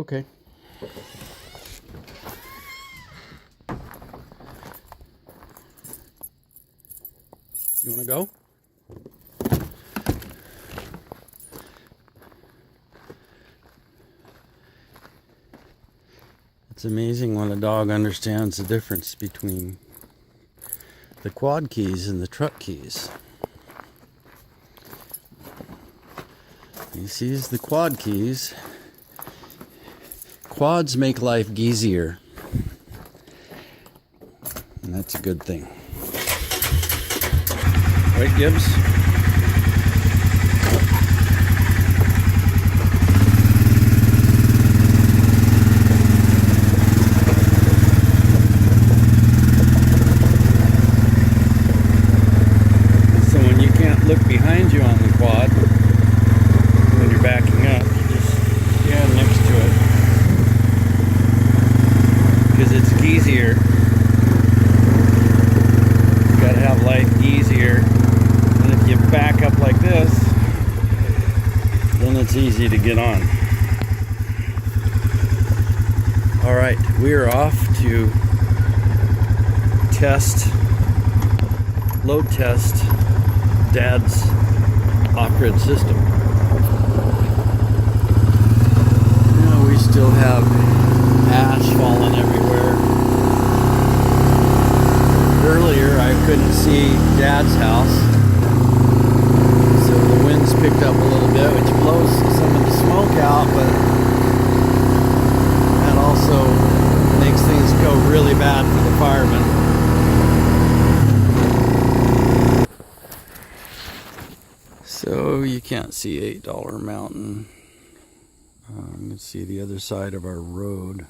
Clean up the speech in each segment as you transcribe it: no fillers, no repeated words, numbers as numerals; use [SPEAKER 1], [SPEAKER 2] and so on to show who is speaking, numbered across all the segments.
[SPEAKER 1] Okay. You want to go? It's amazing when a dog understands the difference between the quad keys and the truck keys. He sees the quad keys. Quads make life easier, and that's a good thing. Right, Gibbs? So when you can't look behind you on the quad, when you're backing up, you just stand next to it. Because it's easier. You gotta have life easier. And if you back up like this, then it's easy to get on. Alright, we are off to load test Dad's off-grid system. We still have ash falling everywhere. Earlier I couldn't see Dad's house, so the wind's picked up a little bit, which blows some of the smoke out, but that also makes things go really bad for the firemen. So you can't see $8 Mountain. You can see the other side of our road.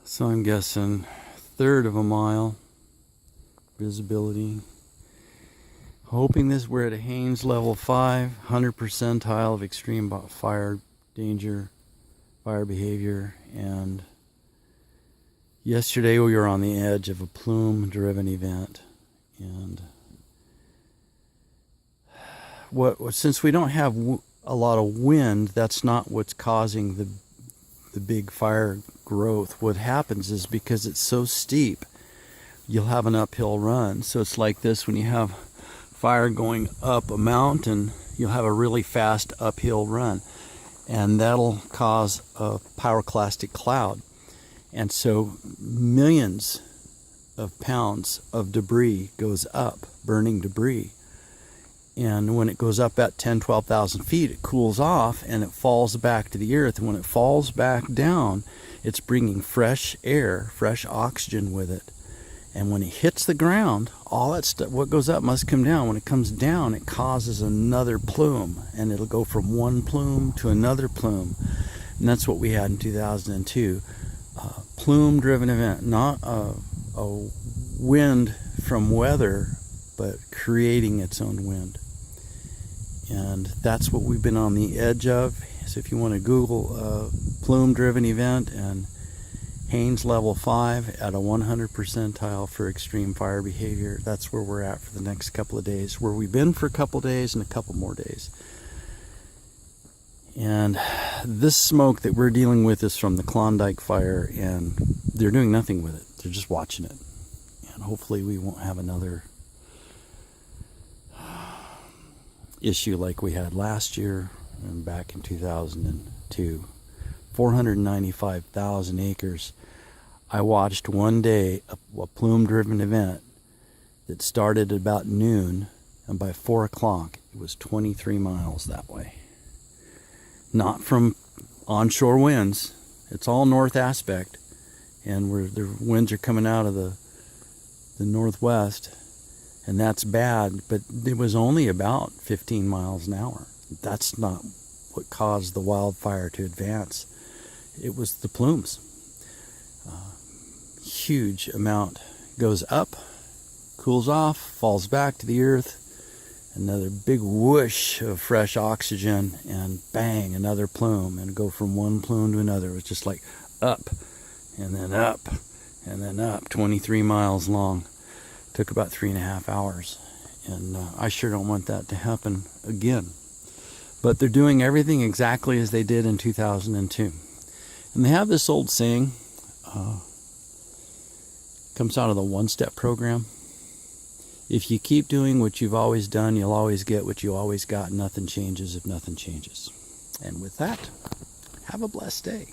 [SPEAKER 1] So I'm guessing 1/3 of a mile visibility. Hoping we're at a Haines level 5, 100 percentile of extreme fire danger, fire behavior. And yesterday we were on the edge of a plume driven event. And since we don't have a lot of wind, that's not what's causing the big fire growth. What happens is because it's so steep, you'll have an uphill run. So it's like this: when you have fire going up a mountain, you'll have a really fast uphill run, and that'll cause a pyroclastic cloud. And so millions of pounds of debris goes up, burning debris. And when it goes up at 10, 12,000 feet, it cools off and it falls back to the earth. And when it falls back down, it's bringing fresh air, fresh oxygen with it. And when it hits the ground, all that stuff, what goes up must come down. When it comes down, it causes another plume. And it'll go from one plume to another plume. And that's what we had in 2002. Plume-driven event, not a wind from weather, but creating its own wind. And that's what we've been on the edge of. So if you want to Google plume-driven event and Haines level 5 at a 100 percentile for extreme fire behavior, that's where we're at for the next couple of days. Where we've been for a couple of days and a couple more days. And this smoke that we're dealing with is from the Klondike fire, and they're doing nothing with it. They're just watching it. And hopefully we won't have another issue like we had last year and back in 2002. 495,000 acres. I watched one day a plume-driven event that started at about noon, and by 4 o'clock it was 23 miles that way. Not from onshore winds. It's all north aspect, and the winds are coming out of the northwest. And that's bad, but it was only about 15 miles an hour. That's not what caused the wildfire to advance. It was the plumes. Huge amount goes up, cools off, falls back to the earth, another big whoosh of fresh oxygen, and bang, another plume, and go from one plume to another. It was just like up, and then up, and then up, 23 miles long. Took about 3.5 hours, and I sure don't want that to happen again. But they're doing everything exactly as they did in 2002. And they have this old saying, comes out of the one-step program. If you keep doing what you've always done, you'll always get what you always got. Nothing changes if nothing changes. And with that, have a blessed day.